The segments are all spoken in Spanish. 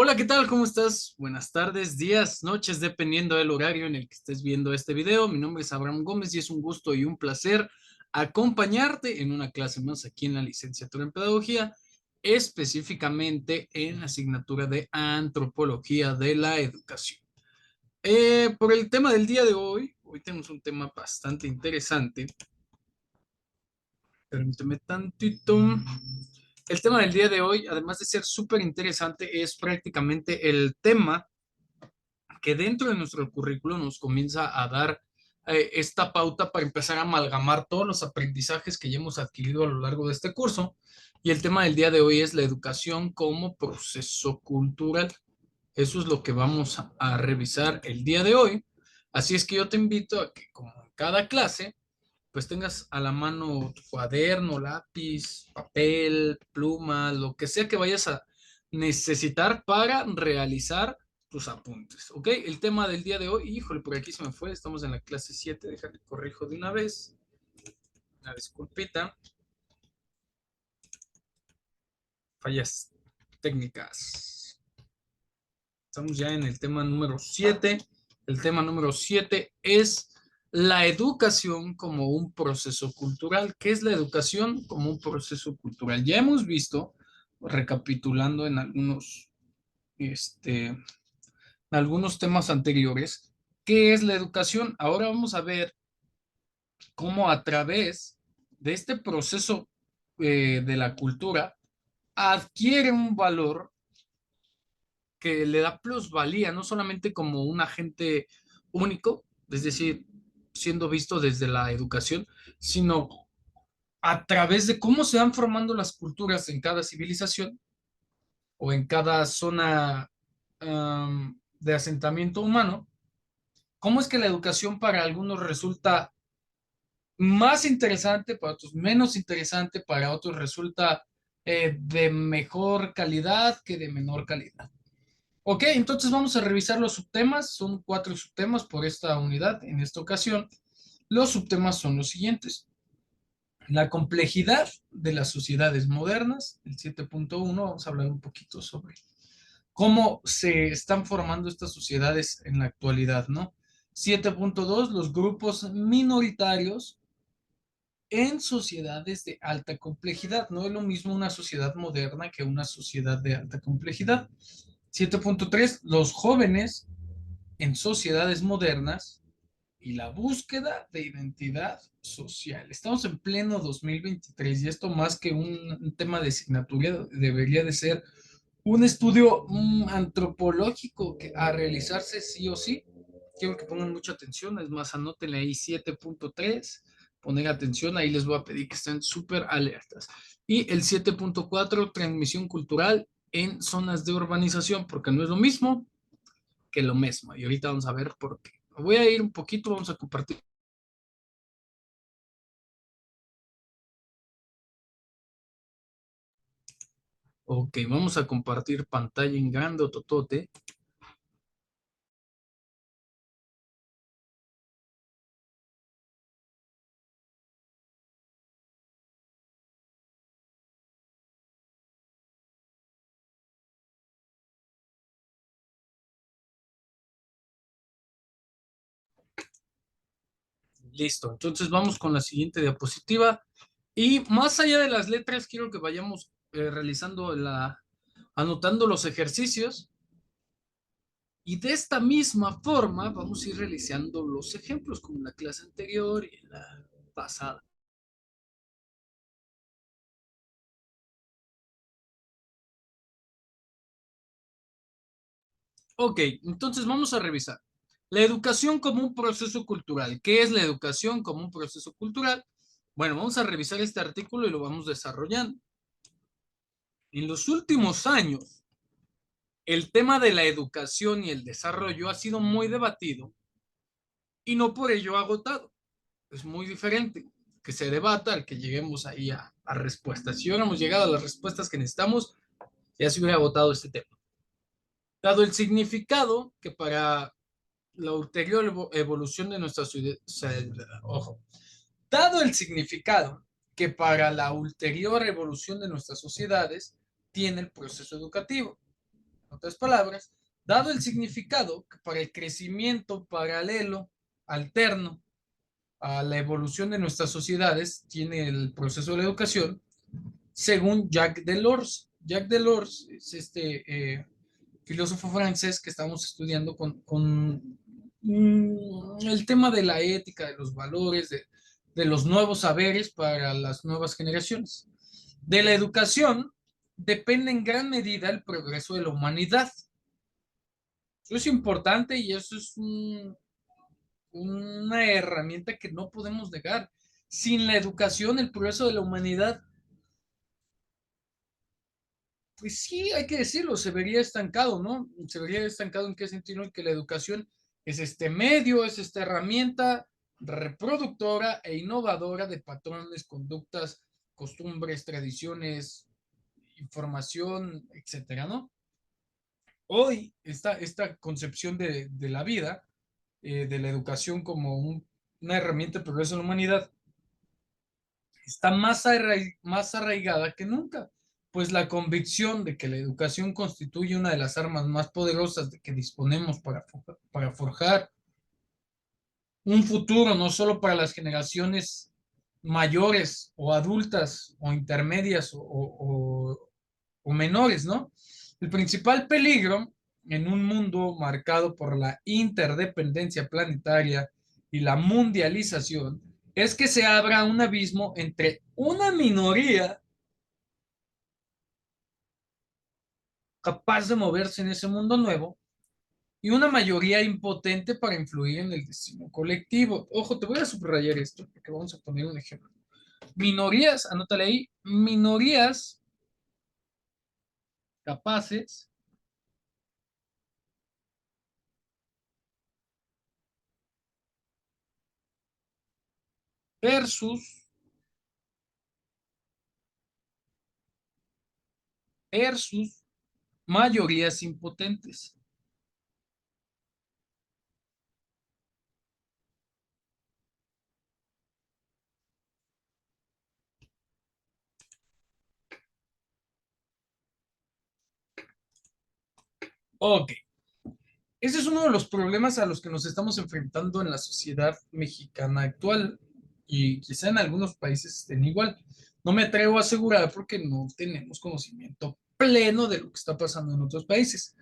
Hola, ¿qué tal? ¿Cómo estás? Buenas tardes, días, noches, dependiendo del horario en el que estés viendo este video. Mi nombre es Abraham Gómez y es un gusto y un placer acompañarte en una clase más aquí en la licenciatura en Pedagogía, específicamente en la asignatura de Antropología de la Educación. Por el tema del día de hoy tenemos un tema bastante interesante. Permíteme tantito. El tema del día de hoy, además de ser súper interesante, es prácticamente el tema que dentro de nuestro currículo nos comienza a dar esta pauta para empezar a amalgamar todos los aprendizajes que ya hemos adquirido a lo largo de este curso. Y el tema del día de hoy es la educación como proceso cultural. Eso es lo que vamos a revisar el día de hoy. Así es que yo te invito a que, como en cada clase, pues tengas a la mano tu cuaderno, lápiz, papel, pluma, lo que sea que vayas a necesitar para realizar tus apuntes, ¿ok? El tema del día de hoy, híjole, por aquí se me fue, estamos en la clase 7, déjame corrijo de una vez, una disculpita, fallas técnicas. Estamos ya en el tema número 7. El tema número 7 es la educación como un proceso cultural. ¿Qué es la educación como un proceso cultural? Ya hemos visto, recapitulando en algunos temas anteriores, qué es la educación. Ahora vamos a ver cómo a través de este proceso de la cultura adquiere un valor que le da plusvalía, no solamente como un agente único, es decir, siendo visto desde la educación, sino a través de cómo se van formando las culturas en cada civilización o en cada zona de asentamiento humano, cómo es que la educación para algunos resulta más interesante, para otros menos interesante, para otros resulta de mejor calidad que de menor calidad. Ok, entonces vamos a revisar los subtemas. Son 4 subtemas por esta unidad. En esta ocasión, los subtemas son los siguientes. La complejidad de las sociedades modernas, el 7.1, vamos a hablar un poquito sobre cómo se están formando estas sociedades en la actualidad, ¿no? 7.2, los grupos minoritarios en sociedades de alta complejidad. No es lo mismo una sociedad moderna que una sociedad de alta complejidad. 7.3, los jóvenes en sociedades modernas y la búsqueda de identidad social. Estamos en pleno 2023 y esto más que un tema de asignatura debería de ser un estudio antropológico que, a realizarse sí o sí. Quiero que pongan mucha atención, es más, anótenle ahí 7.3, poner atención, ahí les voy a pedir que estén súper alertas. Y el 7.4, transmisión cultural en zonas de urbanización, porque no es lo mismo que lo mismo. Y ahorita vamos a ver por qué. Voy a ir un poquito, vamos a compartir. Ok, vamos a compartir pantalla en grande o totote. Listo, entonces vamos con la siguiente diapositiva. Y más allá de las letras, quiero que vayamos realizando anotando los ejercicios. Y de esta misma forma vamos a ir realizando los ejemplos, como en la clase anterior y en la pasada. Ok, entonces vamos a revisar. La educación como un proceso cultural. ¿Qué es la educación como un proceso cultural? Bueno, vamos a revisar este artículo y lo vamos desarrollando. En los últimos años, el tema de la educación y el desarrollo ha sido muy debatido y no por ello agotado. Es muy diferente que se debata al que lleguemos ahí a respuestas. Si hubiéramos llegado a las respuestas que necesitamos, ya se hubiera agotado este tema. Dado el significado que para la ulterior evolución de nuestra ciudad, ojo, dado el significado que para la ulterior evolución de nuestras sociedades tiene el proceso educativo. otras palabras, dado el significado que para el crecimiento paralelo, alterno a la evolución de nuestras sociedades, tiene el proceso de la educación, según Jacques Delors. Jacques Delors es filósofo francés que estamos estudiando con el tema de la ética, de los valores, de los nuevos saberes para las nuevas generaciones. De la educación depende en gran medida el progreso de la humanidad. Eso es importante y eso es una herramienta que no podemos negar. Sin la educación, el progreso de la humanidad, pues sí, hay que decirlo, se vería estancado, ¿no? Se vería estancado en qué sentido, en que la educación es este medio, es esta herramienta reproductora e innovadora de patrones, conductas, costumbres, tradiciones, información, etcétera, ¿no? Hoy esta concepción de la vida, de la educación como una herramienta de progreso en la humanidad, está más arraigada que nunca, pues la convicción de que la educación constituye una de las armas más poderosas de que disponemos para forjar un futuro, no solo para las generaciones mayores o adultas o intermedias o menores, ¿no? El principal peligro en un mundo marcado por la interdependencia planetaria y la mundialización es que se abra un abismo entre una minoría capaz de moverse en ese mundo nuevo y una mayoría impotente para influir en el destino colectivo. Ojo, te voy a subrayar esto porque vamos a poner un ejemplo. Minorías, anótale ahí, minorías capaces versus, versus mayorías impotentes. Ok, ese es uno de los problemas a los que nos estamos enfrentando en la sociedad mexicana actual y quizá en algunos países estén igual. No me atrevo a asegurar porque no tenemos conocimiento pleno de lo que está pasando en otros países.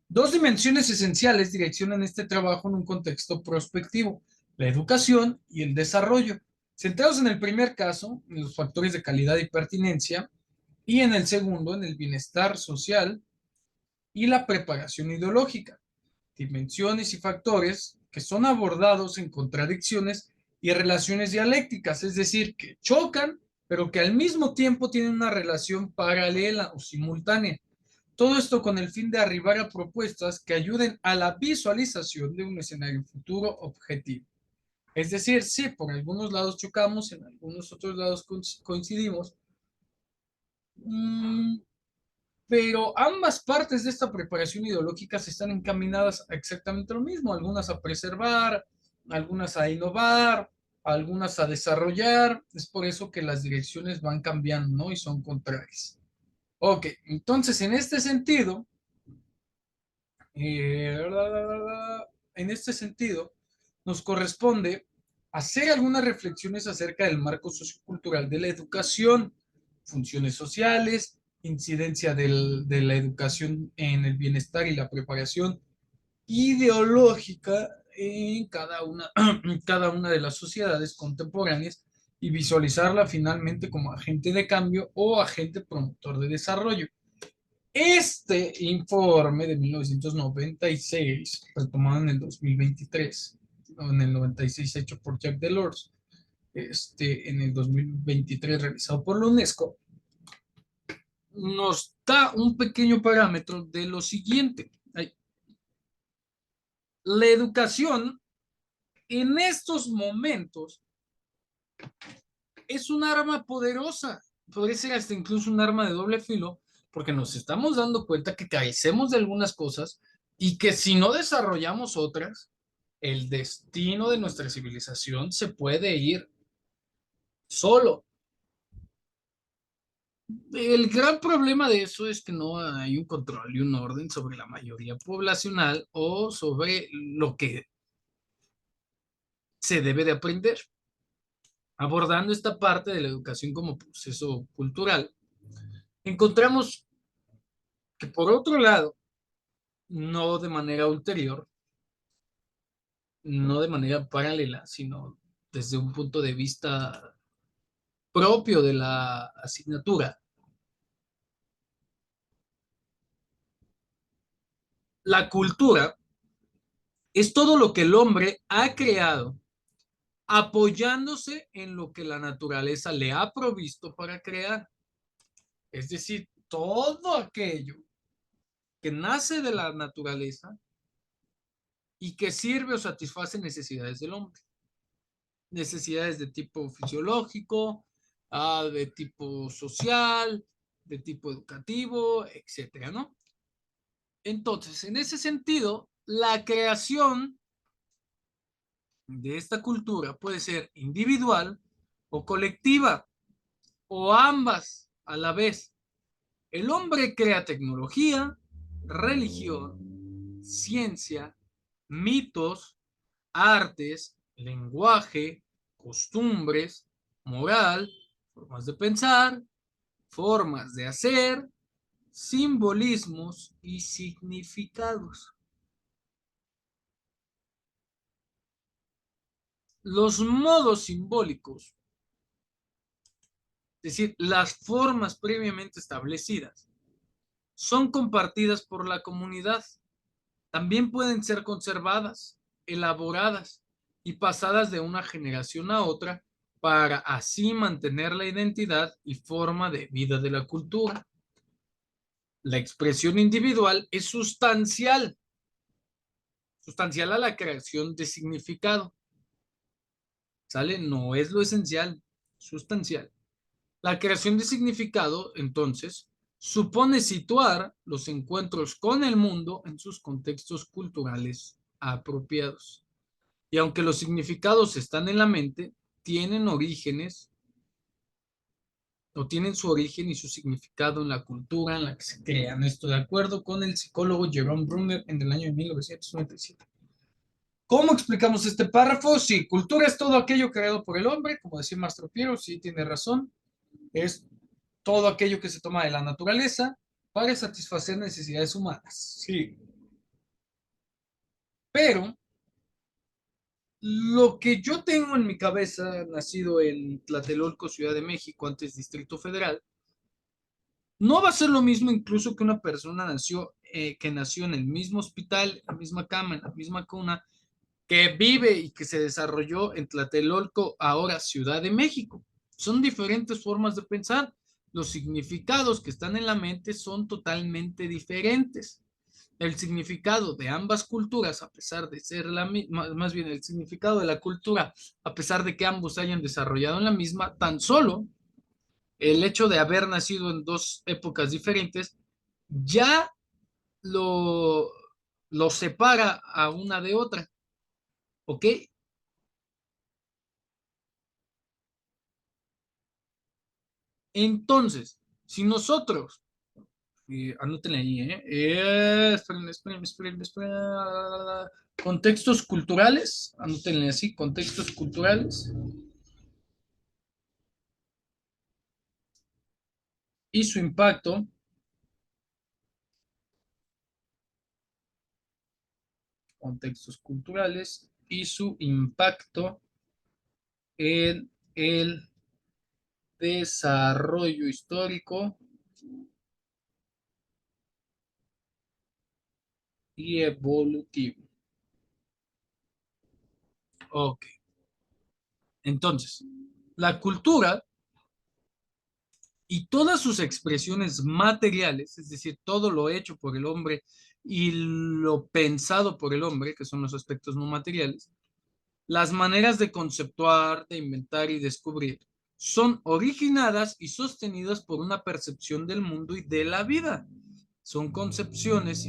Dos dimensiones esenciales direccionan este trabajo en un contexto prospectivo, la educación y el desarrollo. Centrados en el primer caso, en los factores de calidad y pertinencia, y en el segundo, en el bienestar social y la preparación ideológica, dimensiones y factores que son abordados en contradicciones y relaciones dialécticas, es decir, que chocan, pero que al mismo tiempo tienen una relación paralela o simultánea. Todo esto con el fin de arribar a propuestas que ayuden a la visualización de un escenario futuro objetivo. Es decir, sí, por algunos lados chocamos, en algunos otros lados coincidimos, pero ambas partes de esta preparación ideológica se están encaminadas a exactamente lo mismo, algunas a preservar, algunas a innovar, algunas a desarrollar. Es por eso que las direcciones van cambiando, ¿no? Y son contrarias. Ok, entonces en este sentido, eh, en este sentido, nos corresponde hacer algunas reflexiones acerca del marco sociocultural de la educación, funciones sociales, incidencia de la educación en el bienestar y la preparación ideológica en en cada una de las sociedades contemporáneas y visualizarla finalmente como agente de cambio o agente promotor de desarrollo. Este informe de 1996, retomado en el 2023, en el 96 hecho por Jacques Delors, en el 2023 realizado por la UNESCO, nos da un pequeño parámetro de lo siguiente. La educación en estos momentos es un arma poderosa, podría ser hasta incluso un arma de doble filo, porque nos estamos dando cuenta que carecemos de algunas cosas y que si no desarrollamos otras, el destino de nuestra civilización se puede ir solo. El gran problema de eso es que no hay un control y un orden sobre la mayoría poblacional o sobre lo que se debe de aprender. Abordando esta parte de la educación como proceso cultural, encontramos que por otro lado, no de manera ulterior, no de manera paralela, sino desde un punto de vista propio de la asignatura, la cultura es todo lo que el hombre ha creado apoyándose en lo que la naturaleza le ha provisto para crear. Es decir, todo aquello que nace de la naturaleza y que sirve o satisface necesidades del hombre. Necesidades de tipo fisiológico, de tipo social, de tipo educativo, etcétera, ¿no? Entonces, en ese sentido, la creación de esta cultura puede ser individual o colectiva, o ambas a la vez. El hombre crea tecnología, religión, ciencia, mitos, artes, lenguaje, costumbres, moral, formas de pensar, formas de hacer, simbolismos y significados. Los modos simbólicos, es decir, las formas previamente establecidas, son compartidas por la comunidad. También pueden ser conservadas, elaboradas y pasadas de una generación a otra para así mantener la identidad y forma de vida de la cultura. La expresión individual es sustancial a la creación de significado. ¿Sale? No es lo esencial, sustancial. La creación de significado, entonces, supone situar los encuentros con el mundo en sus contextos culturales apropiados. Y aunque los significados están en la mente, tienen orígenes o tienen su origen y su significado en la cultura en la que se crean. Esto de acuerdo con el psicólogo Jerome Bruner en el año de 1997. ¿Cómo explicamos este párrafo? Sí, cultura es todo aquello creado por el hombre, como decía Mastro Piero, sí tiene razón, es todo aquello que se toma de la naturaleza para satisfacer necesidades humanas. Sí, pero lo que yo tengo en mi cabeza, nacido en Tlatelolco, Ciudad de México, antes Distrito Federal, no va a ser lo mismo incluso que una persona que nació en el mismo hospital, en la misma cama, en la misma cuna, que vive y que se desarrolló en Tlatelolco, ahora Ciudad de México. Son diferentes formas de pensar. Los significados que están en la mente son totalmente diferentes. El significado de ambas culturas, a pesar de ser la misma, más bien el significado de la cultura, a pesar de que ambos hayan desarrollado en la misma, tan solo el hecho de haber nacido en dos épocas diferentes ya lo, lo separa a una de otra, ¿ok? Entonces, si nosotros, anótenle ahí, esperen, contextos culturales, anótenle así, contextos culturales y su impacto, contextos culturales y su impacto en el desarrollo histórico y evolutivo. Ok, entonces, la cultura y todas sus expresiones materiales, es decir, todo lo hecho por el hombre y lo pensado por el hombre, que son los aspectos no materiales, las maneras de conceptuar, de inventar y descubrir, son originadas y sostenidas por una percepción del mundo y de la vida. Son concepciones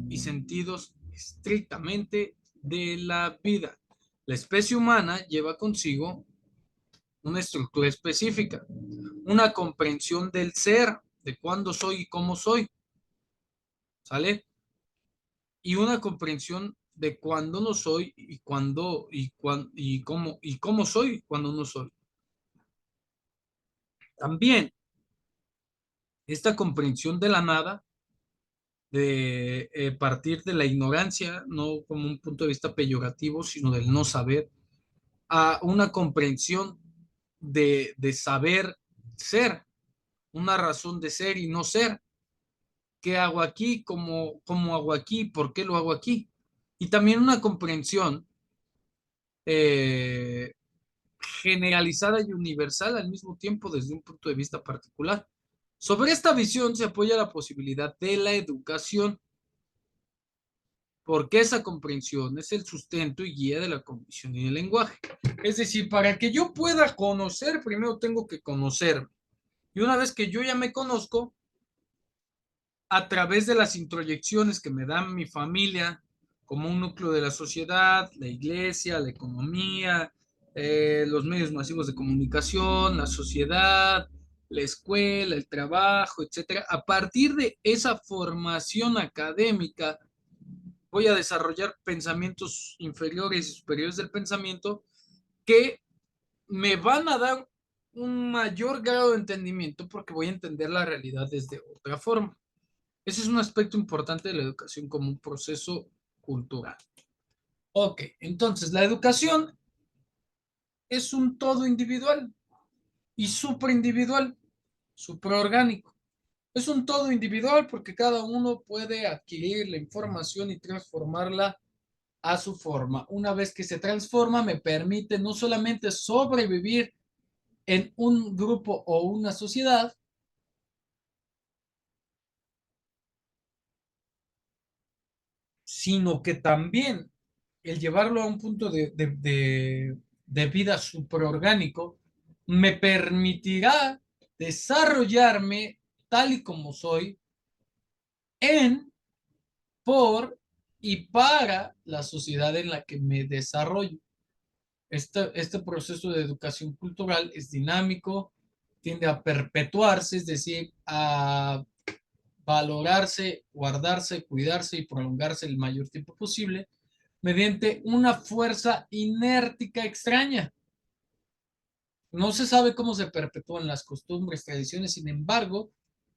y sentidos estrictamente de la vida. La especie humana lleva consigo una estructura específica, una comprensión del ser, de cuándo soy y cómo soy, ¿sale? Y una comprensión de cuándo no soy y cuándo y cómo soy cuando no soy. También esta comprensión de la nada, de partir de la ignorancia, no como un punto de vista peyorativo, sino del no saber, a una comprensión de saber ser, una razón de ser y no ser. ¿Qué hago aquí? ¿Cómo hago aquí? ¿Por qué lo hago aquí? Y también una comprensión eh, generalizada y universal al mismo tiempo desde un punto de vista particular. Sobre esta visión se apoya la posibilidad de la educación, porque esa comprensión es el sustento y guía de la cognición y el lenguaje. Es decir, para que yo pueda conocer, primero tengo que conocerme. Y una vez que yo ya me conozco, a través de las introyecciones que me da mi familia como un núcleo de la sociedad, la iglesia, la economía, los medios masivos de comunicación, la sociedad, la escuela, el trabajo, etcétera. A partir de esa formación académica, voy a desarrollar pensamientos inferiores y superiores del pensamiento que me van a dar un mayor grado de entendimiento porque voy a entender la realidad desde otra forma. Ese es un aspecto importante de la educación como un proceso cultural. Ok, entonces la educación es un todo individual y superindividual, supraorgánico. Es un todo individual porque cada uno puede adquirir la información y transformarla a su forma. Una vez que se transforma, me permite no solamente sobrevivir en un grupo o una sociedad, sino que también el llevarlo a un punto de vida supraorgánico me permitirá desarrollarme tal y como soy en, por y para la sociedad en la que me desarrollo. Este proceso de educación cultural es dinámico, tiende a perpetuarse, es decir, a valorarse, guardarse, cuidarse y prolongarse el mayor tiempo posible mediante una fuerza inértica extraña. No se sabe cómo se perpetúan las costumbres, tradiciones, sin embargo,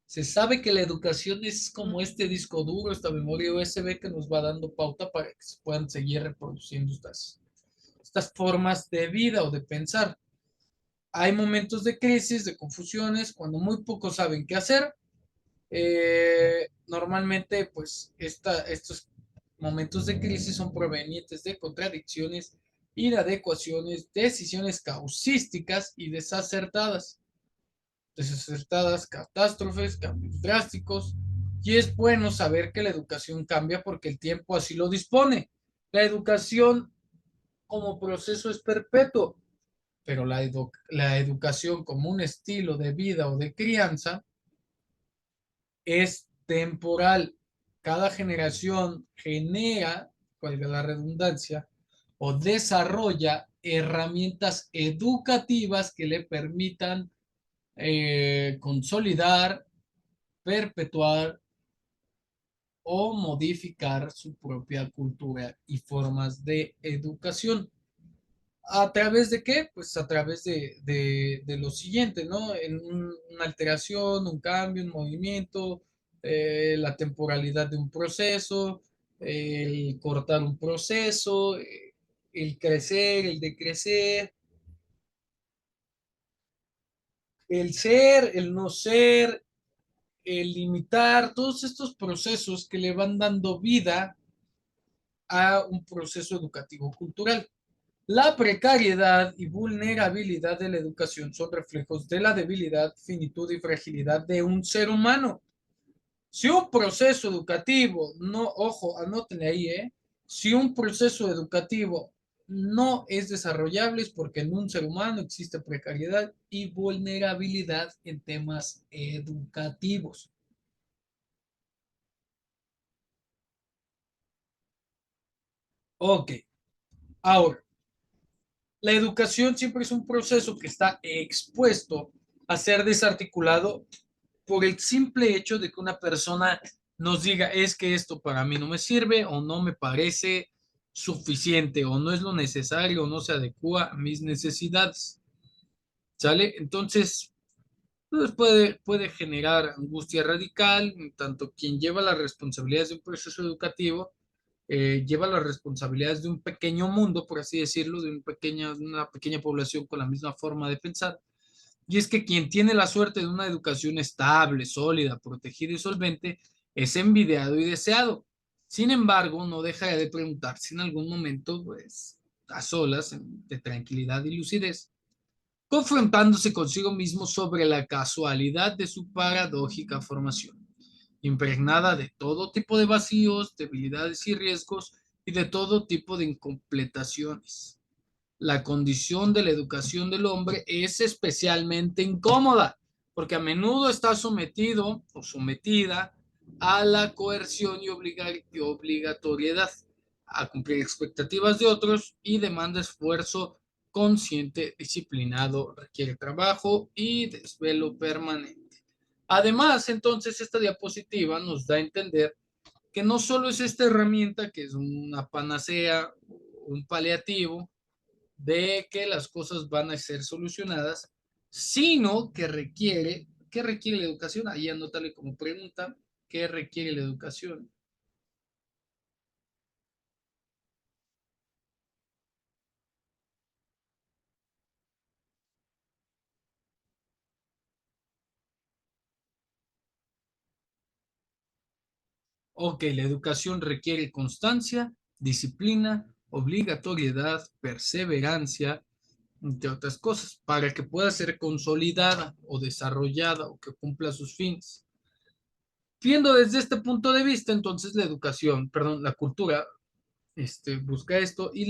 se sabe que la educación es como este disco duro, esta memoria USB que nos va dando pauta para que se puedan seguir reproduciendo estas formas de vida o de pensar. Hay momentos de crisis, de confusiones, cuando muy pocos saben qué hacer. Normalmente, pues, estos momentos de crisis son provenientes de contradicciones, inadecuaciones, decisiones causísticas y desacertadas. Desacertadas, catástrofes, cambios drásticos. Y es bueno saber que la educación cambia porque el tiempo así lo dispone. La educación como proceso es perpetuo, pero la educación como un estilo de vida o de crianza es temporal. Cada generación genera, valga la redundancia, o desarrolla herramientas educativas que le permitan consolidar, perpetuar o modificar su propia cultura y formas de educación. ¿A través de qué? Pues a través de lo siguiente, ¿no? Una alteración, un cambio, un movimiento, la temporalidad de un proceso, el cortar un proceso, el crecer, el decrecer, el ser, el no ser, el limitar, todos estos procesos que le van dando vida a un proceso educativo cultural. La precariedad y vulnerabilidad de la educación son reflejos de la debilidad, finitud y fragilidad de un ser humano. Si un proceso educativo, no, ojo, anótenle ahí, si un proceso educativo no es desarrollable es porque en un ser humano existe precariedad y vulnerabilidad en temas educativos. Ok, ahora, La educación siempre es un proceso que está expuesto a ser desarticulado por el simple hecho de que una persona nos diga es que esto para mí no me sirve o no me parece suficiente o no es lo necesario o no se adecua a mis necesidades. ¿Sale? Entonces, pues puede generar angustia radical, en tanto quien lleva las responsabilidades de un proceso educativo, lleva las responsabilidades de un pequeño mundo, por así decirlo, de una pequeña población con la misma forma de pensar. Y es que quien tiene la suerte de una educación estable, sólida, protegida y solvente, es envidiado y deseado. Sin embargo, no deja de preguntarse en algún momento, pues, a solas, de tranquilidad y lucidez, confrontándose consigo mismo sobre la casualidad de su paradójica formación, impregnada de todo tipo de vacíos, debilidades y riesgos y de todo tipo de incompletaciones. La condición de la educación del hombre es especialmente incómoda, porque a menudo está sometido o sometida a la coerción y obligatoriedad, a cumplir expectativas de otros y demanda esfuerzo consciente, disciplinado, requiere trabajo y desvelo permanente. Además, entonces, esta diapositiva nos da a entender que no solo es esta herramienta que es una panacea, un paliativo, de que las cosas van a ser solucionadas, sino que ¿qué requiere la educación? Ahí anótale como pregunta, ¿qué requiere la educación? Ok, la educación requiere constancia, disciplina, obligatoriedad, perseverancia, entre otras cosas, para que pueda ser consolidada o desarrollada o que cumpla sus fines. Viendo desde este punto de vista, entonces la educación, perdón, la cultura, busca esto y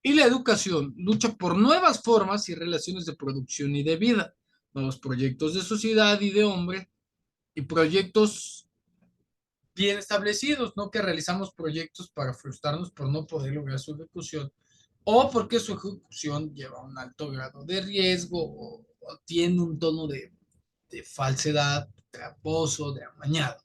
y la educación lucha por nuevas formas y relaciones de producción y de vida, nuevos proyectos de sociedad y de hombre y proyectos bien establecidos, no que realizamos proyectos para frustrarnos por no poder lograr su ejecución o porque su ejecución lleva un alto grado de riesgo o tiene un tono de falsedad, tramposo, de amañado.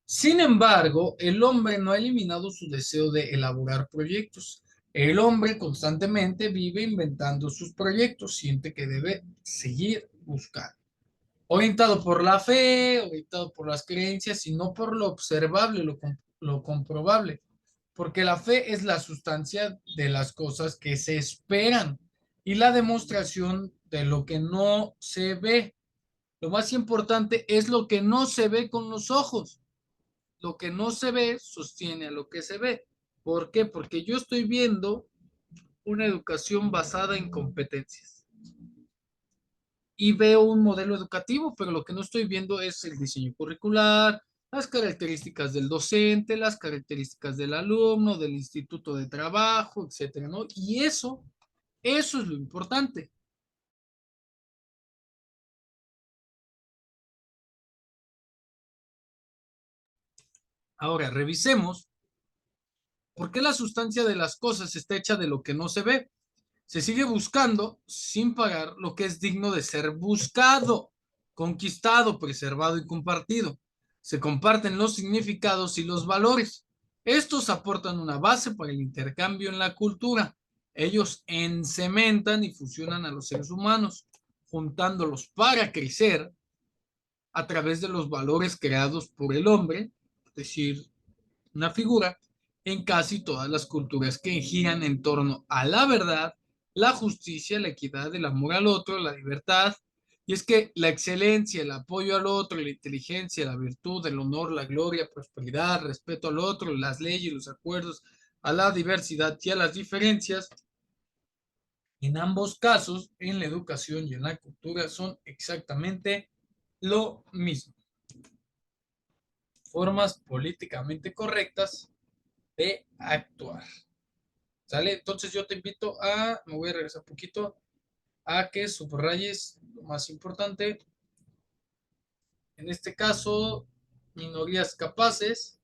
Sin embargo, el hombre no ha eliminado su deseo de elaborar proyectos. El hombre constantemente vive inventando sus proyectos, siente que debe seguir buscando. Orientado por la fe, orientado por las creencias y no por lo observable, lo comprobable. Porque la fe es la sustancia de las cosas que se esperan y la demostración de lo que no se ve. Lo más importante es lo que no se ve con los ojos. Lo que no se ve sostiene a lo que se ve. ¿Por qué? Porque yo estoy viendo una educación basada en competencias y veo un modelo educativo, pero lo que no estoy viendo es el diseño curricular, las características del docente, las características del alumno, del instituto de trabajo, etcétera, ¿no? Y eso es lo importante. Ahora, revisemos por qué la sustancia de las cosas está hecha de lo que no se ve. Se sigue buscando sin pagar lo que es digno de ser buscado, conquistado, preservado y compartido. Se comparten los significados y los valores. Estos aportan una base para el intercambio en la cultura. Ellos encementan y fusionan a los seres humanos, juntándolos para crecer a través de los valores creados por el hombre, es decir, una figura en casi todas las culturas que giran en torno a la verdad, la justicia, la equidad, el amor al otro, la libertad. Y es que la excelencia, el apoyo al otro, la inteligencia, la virtud, el honor, la gloria, prosperidad, respeto al otro, las leyes, los acuerdos, a la diversidad y a las diferencias, en ambos casos, en la educación y en la cultura, son exactamente lo mismo. Formas políticamente correctas de actuar. ¿Sale? Entonces yo te invito me voy a regresar un poquito, a que subrayes lo más importante. En este caso, minorías capaces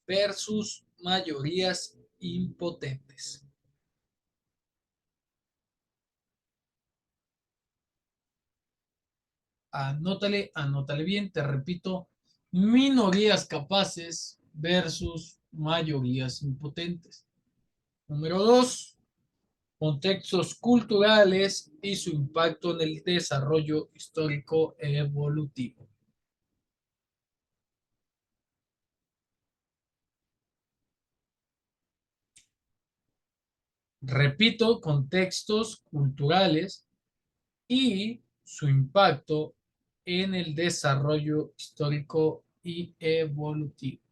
versus mayorías impotentes. Anótale, anótale bien, te repito, minorías capaces versus mayorías impotentes. Número dos, contextos culturales y su impacto en el desarrollo histórico evolutivo. Repito, contextos culturales y su impacto en el desarrollo histórico y evolutivo.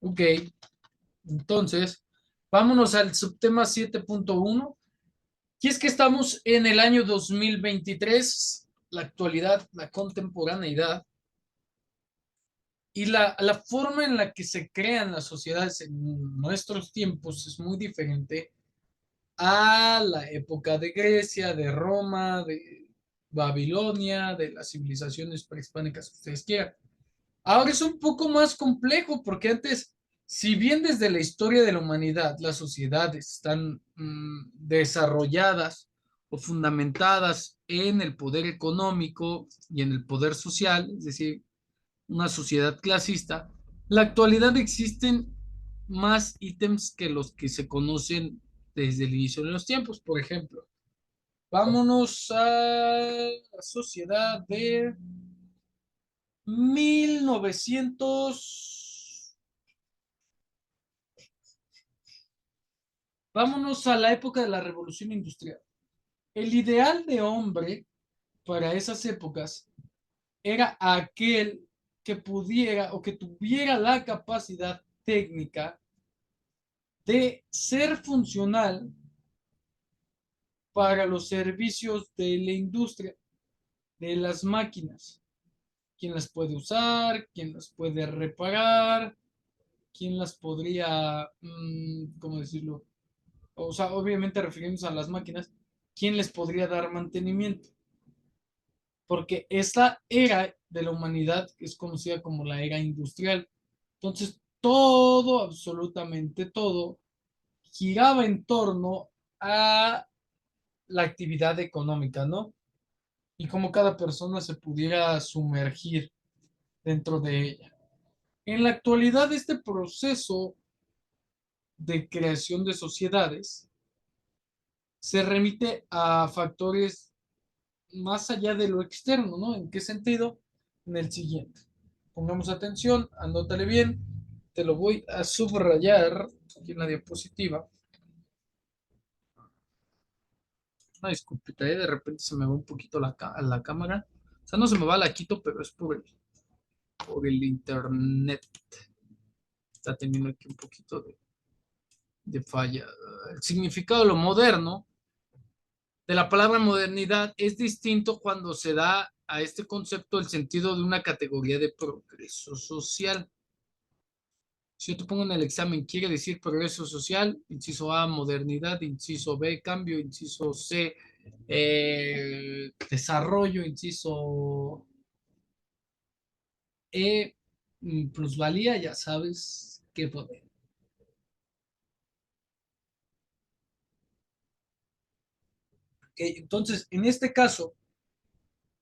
Ok, entonces, vámonos al subtema 7.1. Y es que estamos en el año 2023, la actualidad, la contemporaneidad y la forma en la que se crean las sociedades en nuestros tiempos es muy diferente a la época de Grecia, de Roma, de Babilonia, de las civilizaciones prehispánicas que ustedes quieran. Ahora es un poco más complejo porque antes, si bien desde la historia de la humanidad las sociedades están desarrolladas o fundamentadas en el poder económico y en el poder social, es decir, una sociedad clasista, la actualidad existen más ítems que los que se conocen desde el inicio de los tiempos. Por ejemplo, vámonos a la sociedad de 1900. Vámonos a la época de la Revolución Industrial. El ideal de hombre para esas épocas era aquel que pudiera o que tuviera la capacidad técnica de ser funcional para los servicios de la industria, de las máquinas. ¿Quién las puede usar? ¿Quién las puede reparar? ¿Quién las podría, cómo decirlo? O sea, obviamente refiriéndose a las máquinas, ¿quién les podría dar mantenimiento? Porque esta era de la humanidad es conocida como la era industrial. Entonces, todo, absolutamente todo, giraba en torno a la actividad económica, ¿no? Y cómo cada persona se pudiera sumergir dentro de ella. En la actualidad, este proceso de creación de sociedades se remite a factores más allá de lo externo, ¿no? ¿En qué sentido? En el siguiente. Pongamos atención, anótale bien, te lo voy a subrayar aquí en la diapositiva. Una disculpita, de repente se me va un poquito la cámara. O sea, no se me va, la quito, pero es por el internet. Está teniendo aquí un poquito de falla. El significado de lo moderno, de la palabra modernidad, es distinto cuando se da a este concepto el sentido de una categoría de progreso social. Si yo te pongo en el examen, quiere decir progreso social, inciso A, modernidad, inciso B, cambio, inciso C, desarrollo, inciso E, plusvalía, ya sabes qué poner. Okay, entonces, en este caso,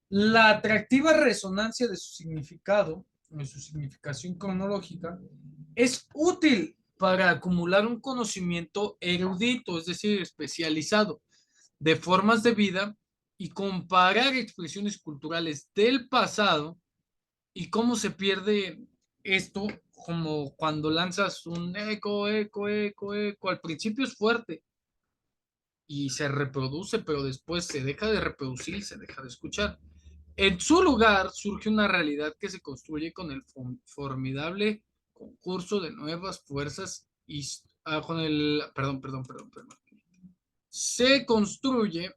la atractiva resonancia de su significado, de su significación cronológica, es útil para acumular un conocimiento erudito, es decir, especializado, de formas de vida y comparar expresiones culturales del pasado y cómo se pierde esto, como cuando lanzas un eco, eco, eco, eco. Al principio es fuerte y se reproduce, pero después se deja de reproducir y se deja de escuchar. En su lugar surge una realidad que se construye con el formidable concurso de nuevas fuerzas y con el, perdón. Se construye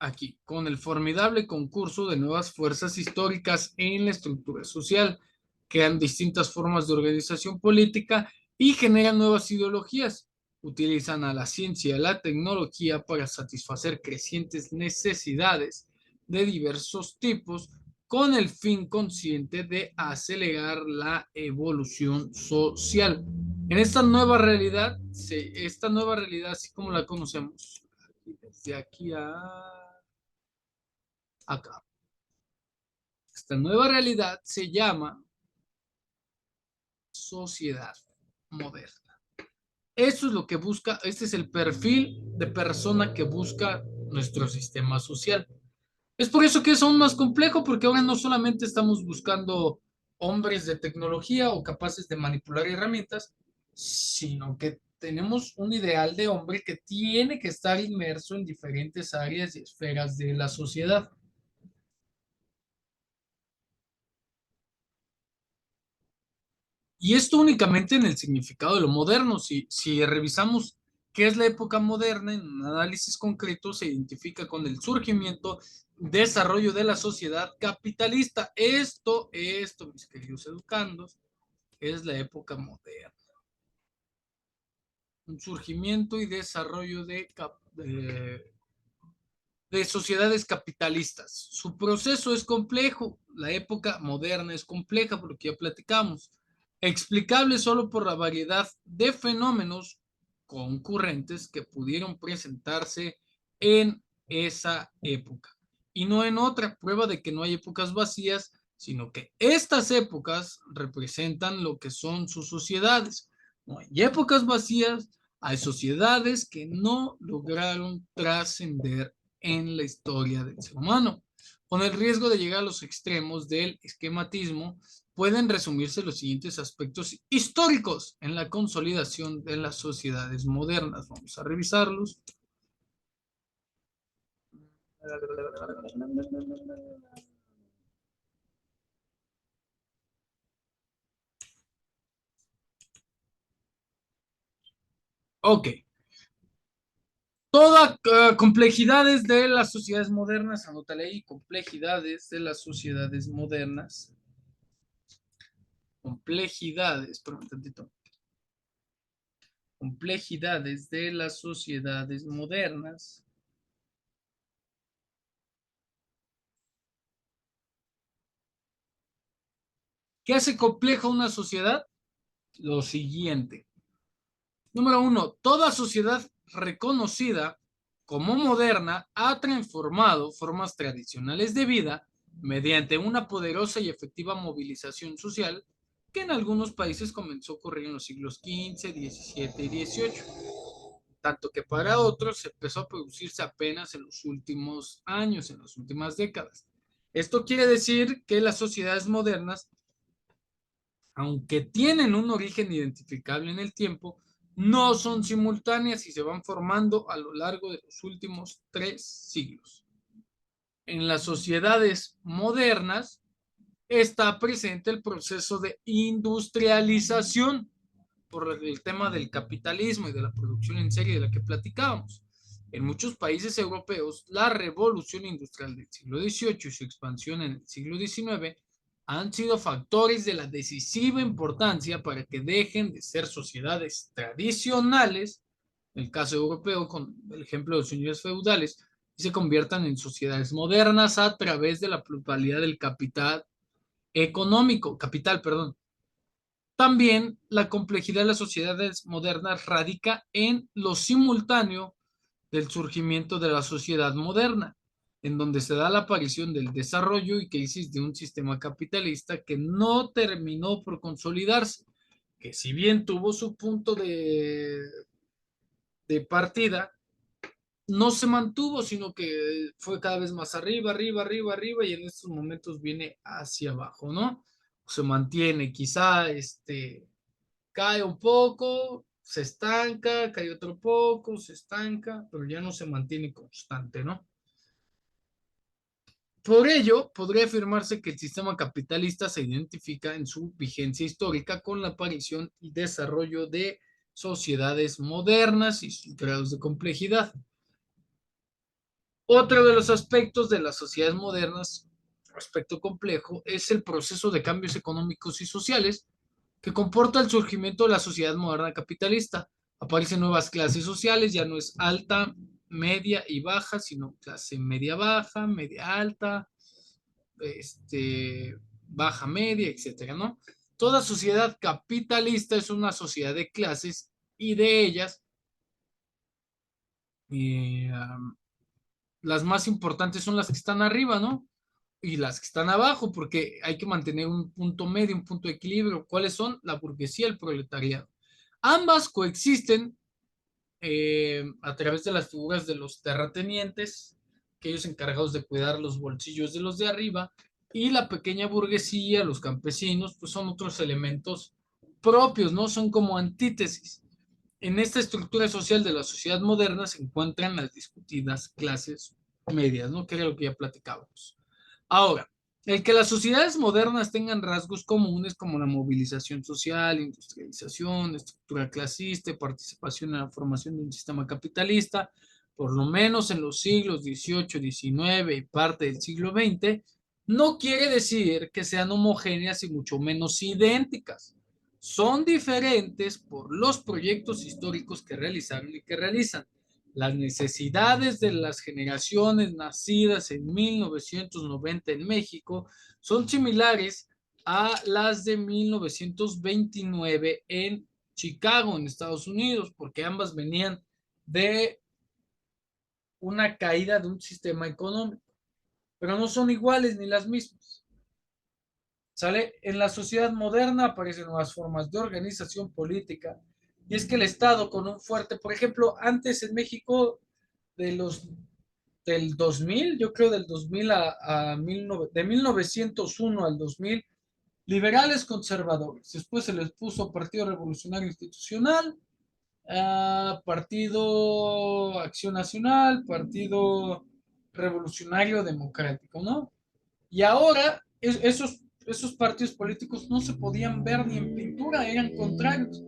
aquí con el formidable concurso de nuevas fuerzas históricas en la estructura social, crean distintas formas de organización política y generan nuevas ideologías. Utilizan a la ciencia y a la tecnología para satisfacer crecientes necesidades de diversos tipos con el fin consciente de acelerar la evolución social. En esta nueva realidad, así como la conocemos, desde aquí a acá, esta nueva realidad se llama sociedad moderna. Eso es lo que busca, este es el perfil de persona que busca nuestro sistema social. Es por eso que es aún más complejo, porque ahora no solamente estamos buscando hombres de tecnología o capaces de manipular herramientas, sino que tenemos un ideal de hombre que tiene que estar inmerso en diferentes áreas y esferas de la sociedad. Y esto únicamente en el significado de lo moderno. Si revisamos qué es la época moderna, en un análisis concreto se identifica con el surgimiento, desarrollo de la sociedad capitalista. Esto, mis queridos educandos, es la época moderna. Un surgimiento y desarrollo de sociedades capitalistas. Su proceso es complejo, la época moderna es compleja porque ya platicamos, explicable solo por la variedad de fenómenos concurrentes que pudieron presentarse en esa época y no en otra. Prueba de que no hay épocas vacías, sino que estas épocas representan lo que son sus sociedades. No hay épocas vacías, hay sociedades que no lograron trascender en la historia del ser humano. Con el riesgo de llegar a los extremos del esquematismo, pueden resumirse los siguientes aspectos históricos en la consolidación de las sociedades modernas. Vamos a revisarlos. Ok. Todas complejidades de las sociedades modernas, anótale ahí, complejidades de las sociedades modernas. Complejidades, perdón, tantito. Complejidades de las sociedades modernas. ¿Qué hace compleja una sociedad? Lo siguiente. Número uno, toda sociedad reconocida como moderna ha transformado formas tradicionales de vida mediante una poderosa y efectiva movilización social que en algunos países comenzó a ocurrir en los siglos XV, XVII y XVIII, tanto que para otros empezó a producirse apenas en los últimos años, en las últimas décadas. Esto quiere decir que las sociedades modernas, aunque tienen un origen identificable en el tiempo, no son simultáneas y se van formando a lo largo de los últimos 3 siglos. En las sociedades modernas está presente el proceso de industrialización por el tema del capitalismo y de la producción en serie de la que platicábamos. En muchos países europeos, la revolución industrial del siglo XVIII y su expansión en el siglo XIX han sido factores de la decisiva importancia para que dejen de ser sociedades tradicionales, en el caso europeo con el ejemplo de los señores feudales, y se conviertan en sociedades modernas a través de la pluralidad del capital, perdón. También la complejidad de las sociedades modernas radica en lo simultáneo del surgimiento de la sociedad moderna, en donde se da la aparición del desarrollo y crisis de un sistema capitalista que no terminó por consolidarse, que si bien tuvo su punto de partida, no se mantuvo, sino que fue cada vez más arriba, arriba, arriba, arriba, y en estos momentos viene hacia abajo, ¿no? Se mantiene, quizá cae un poco, se estanca, cae otro poco, se estanca, pero ya no se mantiene constante, ¿no? Por ello, podría afirmarse que el sistema capitalista se identifica en su vigencia histórica con la aparición y desarrollo de sociedades modernas y sus grados de complejidad. Otro de los aspectos de las sociedades modernas, aspecto complejo, es el proceso de cambios económicos y sociales que comporta el surgimiento de la sociedad moderna capitalista. Aparecen nuevas clases sociales, ya no es alta, media y baja, sino clase media baja, media alta, baja media, etcétera, ¿no? Toda sociedad capitalista es una sociedad de clases y de ellas eh, las más importantes son las que están arriba, ¿no? Y las que están abajo, porque hay que mantener un punto medio, un punto de equilibrio. ¿Cuáles son? La burguesía y el proletariado. Ambas coexisten a través de las figuras de los terratenientes, aquellos encargados de cuidar los bolsillos de los de arriba, y la pequeña burguesía, los campesinos, pues son otros elementos propios, ¿no? Son como antítesis. En esta estructura social de la sociedad moderna se encuentran las discutidas clases medias, ¿no? Que era lo que ya platicábamos. Ahora, el que las sociedades modernas tengan rasgos comunes como la movilización social, industrialización, estructura clasista y participación en la formación de un sistema capitalista, por lo menos en los siglos XVIII, XIX y parte del siglo XX, no quiere decir que sean homogéneas y mucho menos idénticas. Son diferentes por los proyectos históricos que realizaron y que realizan. Las necesidades de las generaciones nacidas en 1990 en México son similares a las de 1929 en Chicago, en Estados Unidos, porque ambas venían de una caída de un sistema económico, pero no son iguales ni las mismas. ¿Sale? En la sociedad moderna aparecen nuevas formas de organización política y es que el Estado con un fuerte, por ejemplo, antes en México de los del 2000, yo creo del 2000 de 1901 al 2000, liberales conservadores. Después se les puso Partido Revolucionario Institucional, Partido Acción Nacional, Partido Revolucionario Democrático, ¿no? Y ahora esos partidos políticos no se podían ver ni en pintura, eran contrarios.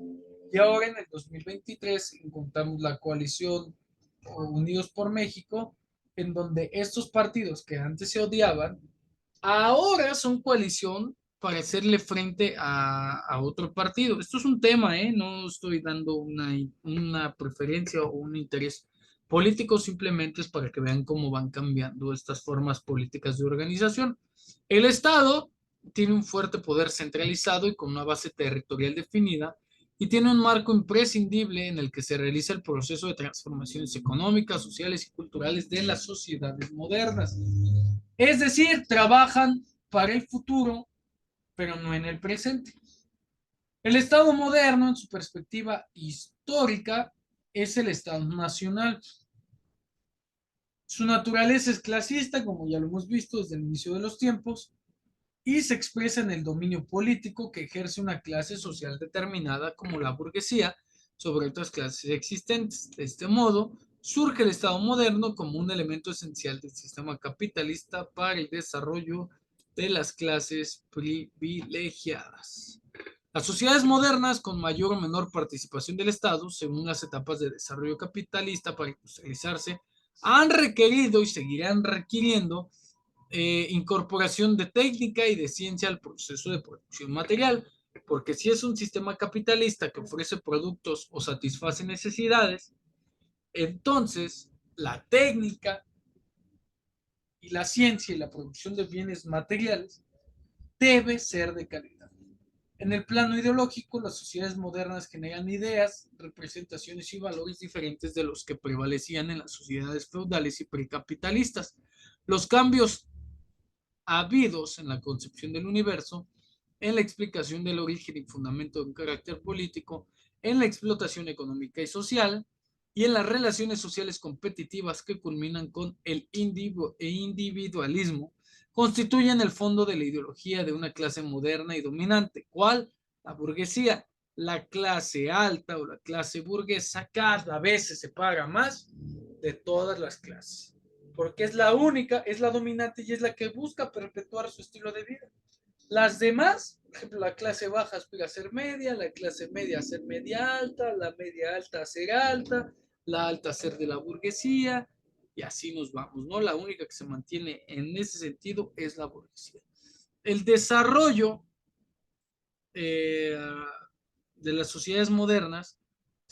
Y ahora en el 2023 encontramos la coalición Unidos por México, en donde estos partidos que antes se odiaban, ahora son coalición para hacerle frente a otro partido. Esto es un tema, ¿eh? No estoy dando una preferencia o un interés político, simplemente es para que vean cómo van cambiando estas formas políticas de organización. El Estado tiene un fuerte poder centralizado y con una base territorial definida y tiene un marco imprescindible en el que se realiza el proceso de transformaciones económicas, sociales y culturales de las sociedades modernas. Es decir, trabajan para el futuro, pero no en el presente. El Estado moderno, en su perspectiva histórica, es el Estado nacional. Su naturaleza es clasista, como ya lo hemos visto desde el inicio de los tiempos, y se expresa en el dominio político que ejerce una clase social determinada como la burguesía sobre otras clases existentes. De este modo, surge el Estado moderno como un elemento esencial del sistema capitalista para el desarrollo de las clases privilegiadas. Las sociedades modernas, con mayor o menor participación del Estado, según las etapas de desarrollo capitalista para industrializarse, han requerido y seguirán requiriendo incorporación de técnica y de ciencia al proceso de producción material, porque si es un sistema capitalista que ofrece productos o satisface necesidades, entonces la técnica y la ciencia y la producción de bienes materiales debe ser de calidad. En el plano ideológico, las sociedades modernas generan ideas, representaciones y valores diferentes de los que prevalecían en las sociedades feudales y precapitalistas. Los cambios habidos en la concepción del universo, en la explicación del origen y fundamento de un carácter político, en la explotación económica y social, y en las relaciones sociales competitivas que culminan con el individualismo, constituyen el fondo de la ideología de una clase moderna y dominante. ¿Cuál? La burguesía. La clase alta o la clase burguesa cada vez se separa más de todas las clases, porque es la única, es la dominante y es la que busca perpetuar su estilo de vida. Las demás, por ejemplo, la clase baja aspira a ser media, la clase media a ser media alta, la media alta a ser alta, la alta a ser de la burguesía, y así nos vamos, ¿no? La única que se mantiene en ese sentido es la burguesía. El desarrollo eh, de las sociedades modernas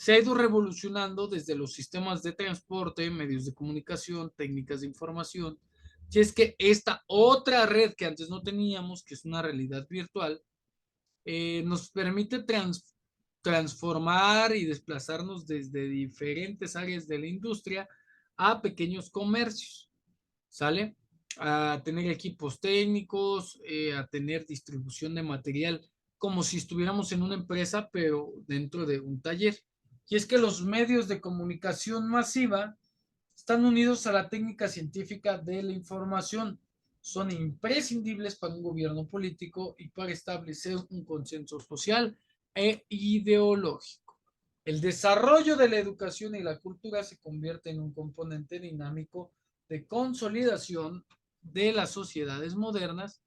se ha ido revolucionando desde los sistemas de transporte, medios de comunicación, técnicas de información. Y es que esta otra red que antes no teníamos, que es una realidad virtual, nos permite transformar y desplazarnos desde diferentes áreas de la industria a pequeños comercios, ¿sale? A tener equipos técnicos, a tener distribución de material, como si estuviéramos en una empresa, pero dentro de un taller. Y es que los medios de comunicación masiva están unidos a la técnica científica de la información. Son imprescindibles para un gobierno político y para establecer un consenso social e ideológico. El desarrollo de la educación y la cultura se convierte en un componente dinámico de consolidación de las sociedades modernas.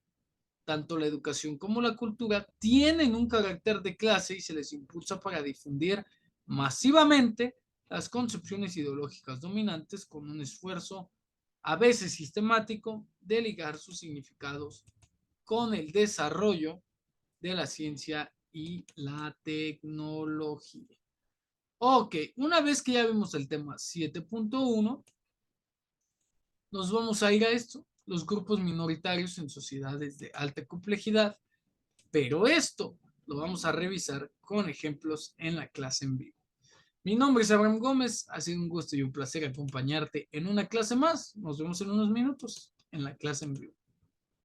Tanto la educación como la cultura tienen un carácter de clase y se les impulsa para difundir masivamente las concepciones ideológicas dominantes con un esfuerzo a veces sistemático de ligar sus significados con el desarrollo de la ciencia y la tecnología. Ok, una vez que ya vimos el tema 7.1, nos vamos a ir a esto, los grupos minoritarios en sociedades de alta complejidad, pero esto lo vamos a revisar con ejemplos en la clase en vivo. Mi nombre es Abraham Gómez, ha sido un gusto y un placer acompañarte en una clase más. Nos vemos en unos minutos en la clase en vivo.